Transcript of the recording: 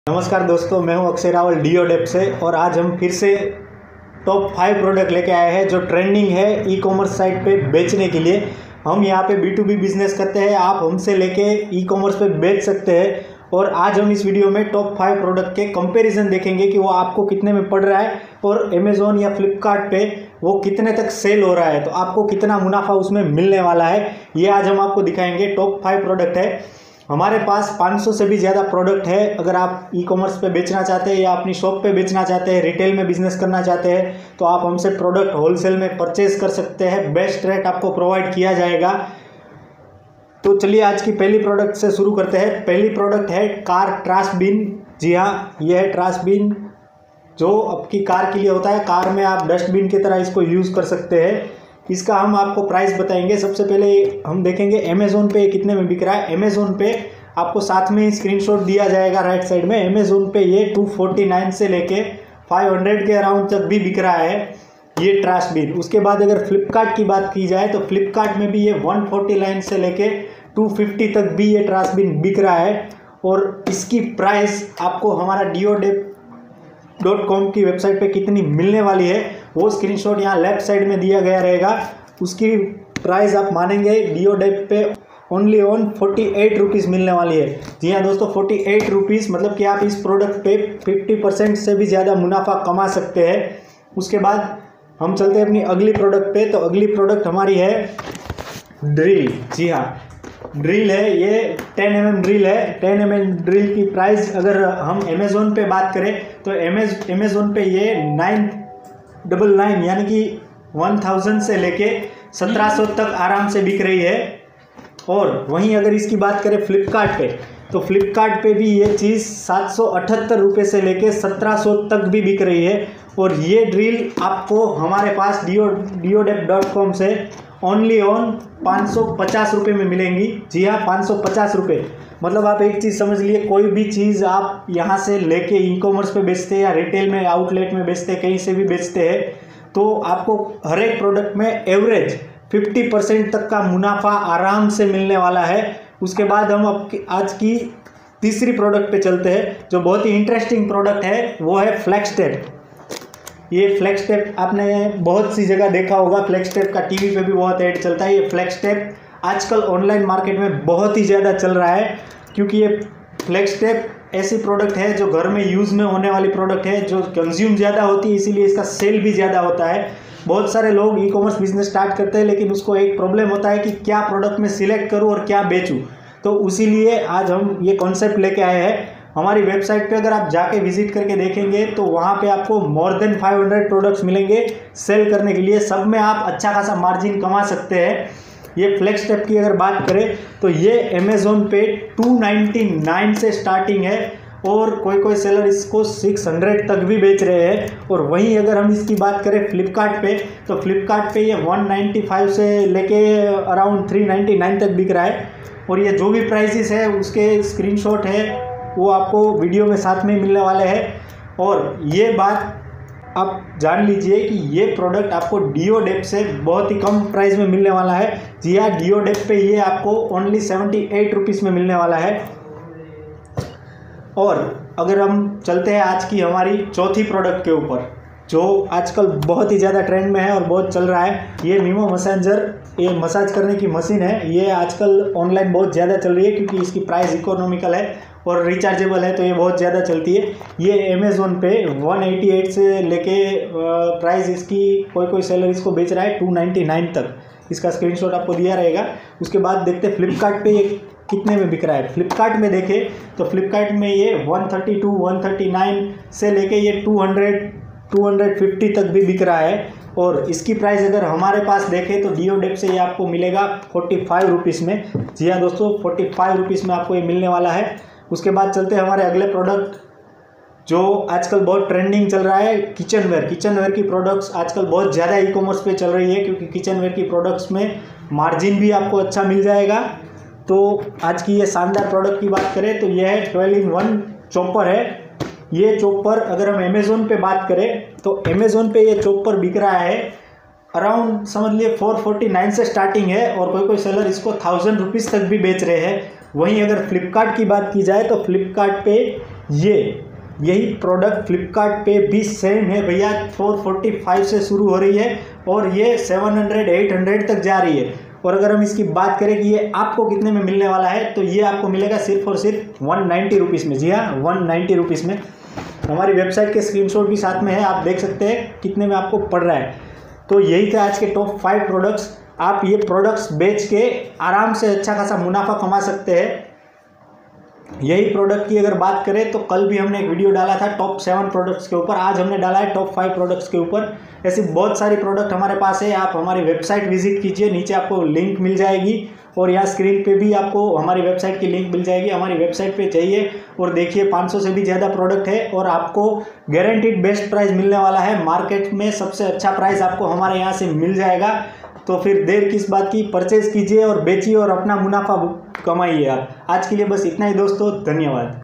नमस्कार दोस्तों, मैं हूं अक्षय रावल DeoDap से। और आज हम फिर से टॉप 5 प्रोडक्ट लेके आए हैं जो ट्रेंडिंग है ई-कॉमर्स साइट पे बेचने के लिए। हम यहाँ पे B2B बिजनेस करते हैं, आप हमसे लेके ई-कॉमर्स पे बेच सकते हैं। और आज हम इस वीडियो में टॉप 5 प्रोडक्ट के कंपैरिजन देखेंगे कि वो आपको कितने में पड़ रहा है और अमेज़ॉन या फ्लिपकार्ट पे वो कितने तक सेल हो रहा है, तो आपको कितना मुनाफा उसमें मिलने वाला है, ये आज हम आपको दिखाएंगे। टॉप 5 प्रोडक्ट है, हमारे पास 500 से भी ज़्यादा प्रोडक्ट है। अगर आप ई-कॉमर्स पे बेचना चाहते हैं या अपनी शॉप पे बेचना चाहते हैं, रिटेल में बिजनेस करना चाहते हैं, तो आप हमसे प्रोडक्ट होलसेल में परचेज कर सकते हैं। बेस्ट रेट आपको प्रोवाइड किया जाएगा। तो चलिए आज की पहली प्रोडक्ट से शुरू करते हैं। पहली प्रोडक्ट है कार ट्रैशबिन। जी हाँ, यह है ट्रैशबिन जो आपकी कार के लिए होता है। कार में आप डस्टबिन की तरह इसको यूज़ कर सकते हैं। इसका हम आपको प्राइस बताएंगे। सबसे पहले हम देखेंगे अमेज़ॉन पे कितने में बिक रहा है। अमेज़ॉन पे आपको साथ में ही स्क्रीनशॉट दिया जाएगा राइट साइड में। अमेज़ॉन पे ये 249 से लेके 500 के अराउंड तक भी बिक रहा है ये ट्रैशबिन। उसके बाद अगर फ्लिपकार्ट की बात की जाए तो फ्लिपकार्ट में भी ये 149 से लेके 250 तक भी ये ट्रैशबिन बिक रहा है। और इसकी प्राइस आपको हमारा DeoDap.com की वेबसाइट पे कितनी मिलने वाली है वो स्क्रीनशॉट यहाँ लेफ्ट साइड में दिया गया रहेगा। उसकी प्राइस आप मानेंगे DeoDap पे ओनली ऑन 48 रुपीज़ मिलने वाली है। जी हाँ दोस्तों, 48 रुपीज़, मतलब कि आप इस प्रोडक्ट पे 50% से भी ज़्यादा मुनाफा कमा सकते हैं। उसके बाद हम चलते हैं अपनी अगली प्रोडक्ट पे। तो अगली प्रोडक्ट हमारी है ड्रिल। जी हाँ, ड्रिल है, ये 10 mm ड्रिल है। 10 mm ड्रिल की प्राइस अगर हम अमेज़ॉन पे बात करें तो अमेज़ॉन पे ये 999 यानी कि 1000 से लेके 1700 तक आराम से बिक रही है। और वहीं अगर इसकी बात करें फ्लिपकार्ट पे तो फ्लिपकार्ट पे भी ये चीज़ 778 रुपये से लेके 1700 तक भी बिक रही है। और ये ड्रिल आपको हमारे पास DeoDap.com से ओनली ऑन 550 रुपये में मिलेंगी। जी हाँ, 550 रुपये। मतलब आप एक चीज़ समझ लिए, कोई भी चीज़ आप यहाँ से लेके ई-कॉमर्स पे बेचते हैं या रिटेल में आउटलेट में बेचते हैं, कहीं से भी बेचते हैं, तो आपको हर एक प्रोडक्ट में एवरेज 50% तक का मुनाफा आराम से मिलने वाला है। उसके बाद हम आज की तीसरी प्रोडक्ट पे चलते हैं जो बहुत ही इंटरेस्टिंग प्रोडक्ट है, वो है फ्लैक्स टेप। ये फ्लैक्स टेप आपने बहुत सी जगह देखा होगा, फ्लैक्स टेप का टीवी पे भी बहुत ऐड चलता है। ये फ्लैक्स टेप आजकल ऑनलाइन मार्केट में बहुत ही ज़्यादा चल रहा है, क्योंकि ये फ्लैक्स टेप ऐसी प्रोडक्ट है जो घर में यूज़ में होने वाली प्रोडक्ट है, जो कंज्यूम ज़्यादा होती है, इसीलिए इसका सेल भी ज़्यादा होता है। बहुत सारे लोग ई-कॉमर्स बिजनेस स्टार्ट करते हैं, लेकिन उसको एक प्रॉब्लम होता है कि क्या प्रोडक्ट में सिलेक्ट करूँ और क्या बेचूँ। तो इसीलिए आज हम ये कॉन्सेप्ट लेके आए हैं। हमारी वेबसाइट पे अगर आप जाके विजिट करके देखेंगे तो वहाँ पे आपको मोर देन 500 प्रोडक्ट्स मिलेंगे सेल करने के लिए। सब में आप अच्छा खासा मार्जिन कमा सकते हैं। ये फ्लैक्स टेप की अगर बात करें तो ये अमेज़ॉन पे 299 से स्टार्टिंग है और कोई सेलर इसको 600 तक भी बेच रहे हैं। और वहीं अगर हम इसकी बात करें फ्लिपकार्ट पे तो फ्लिपकार्ट पे ये 195 से लेके अराउंड 399 तक बिक रहा है। और ये जो भी प्राइसेस है उसके स्क्रीनशॉट है वो आपको वीडियो में साथ में मिलने वाले हैं। और ये बात आप जान लीजिए कि ये प्रोडक्ट आपको DeoDap से बहुत ही कम प्राइस में मिलने वाला है। जी हाँ, DeoDap पे ये आपको ओनली 78 रुपीज़ में मिलने वाला है। और अगर हम चलते हैं आज की हमारी चौथी प्रोडक्ट के ऊपर, जो आजकल बहुत ही ज़्यादा ट्रेंड में है और बहुत चल रहा है, ये मीमो मसाजर, ये मसाज करने की मशीन है। ये आजकल ऑनलाइन बहुत ज़्यादा चल रही है क्योंकि इसकी प्राइस इकोनॉमिकल है और रिचार्जेबल है, तो ये बहुत ज़्यादा चलती है। ये अमेज़ॉन पे 188 से लेके प्राइस इसकी कोई सेलर इसको बेच रहा है 299 तक। इसका स्क्रीनशॉट आपको दिया रहेगा। उसके बाद देखते हैं फ्लिपकार्ट पे ये कितने में बिक रहा है। फ्लिपकार्ट में देखें तो फ्लिपकार्ट में ये 132, 139 से लेके ये 250 तक भी बिक रहा है। और इसकी प्राइस अगर हमारे पास देखें तो DeoDap से ये आपको मिलेगा 45 रुपीज़ में। जी हाँ दोस्तों, 45 रुपीज़ में आपको ये मिलने वाला है। उसके बाद चलते हैं हमारे अगले प्रोडक्ट जो आजकल बहुत ट्रेंडिंग चल रहा है, किचनवेयर। किचनवेयर की प्रोडक्ट्स आजकल बहुत ज़्यादा ई-कॉमर्स पे चल रही है, क्योंकि किचनवेयर की प्रोडक्ट्स में मार्जिन भी आपको अच्छा मिल जाएगा। तो आज की ये शानदार प्रोडक्ट की बात करें तो यह है 12-in-1 चॉपर है। ये चॉपर अगर हम अमेज़ॉन पे बात करें तो अमेज़ॉन पे ये चॉपर बिक रहा है अराउंड समझ लिए 449 से स्टार्टिंग है और कोई सेलर इसको 1000 रुपीज़ तक भी बेच रहे हैं। वहीं अगर फ्लिपकार्ट की बात की जाए तो फ्लिपकार्ट पे यही प्रोडक्ट फ्लिपकार्ट पे भी सेम है भैया, 445 से शुरू हो रही है और ये 700 800 तक जा रही है। और अगर हम इसकी बात करें कि ये आपको कितने में मिलने वाला है, तो ये आपको मिलेगा सिर्फ और सिर्फ 190 रुपीज़ में। जी हाँ, 190 रुपीज़ में। हमारी वेबसाइट के स्क्रीनशॉट भी साथ में है, आप देख सकते हैं कितने में आपको पड़ रहा है। तो यही थे आज के टॉप 5 प्रोडक्ट्स। आप ये प्रोडक्ट्स बेच के आराम से अच्छा खासा मुनाफा कमा सकते हैं। यही प्रोडक्ट की अगर बात करें तो कल भी हमने एक वीडियो डाला था टॉप 7 प्रोडक्ट्स के ऊपर, आज हमने डाला है टॉप 5 प्रोडक्ट्स के ऊपर। ऐसी बहुत सारी प्रोडक्ट हमारे पास है। आप हमारी वेबसाइट विजिट कीजिए, नीचे आपको लिंक मिल जाएगी और यहाँ स्क्रीन पे भी आपको हमारी वेबसाइट की लिंक मिल जाएगी। हमारी वेबसाइट पे जाइए और देखिए 500 से भी ज़्यादा प्रोडक्ट है और आपको गारंटीड बेस्ट प्राइस मिलने वाला है। मार्केट में सबसे अच्छा प्राइस आपको हमारे यहाँ से मिल जाएगा। तो फिर देर किस बात की, परचेज कीजिए और बेचिए और अपना मुनाफा कमाइए आप। आज के लिए बस इतना ही दोस्तों, धन्यवाद।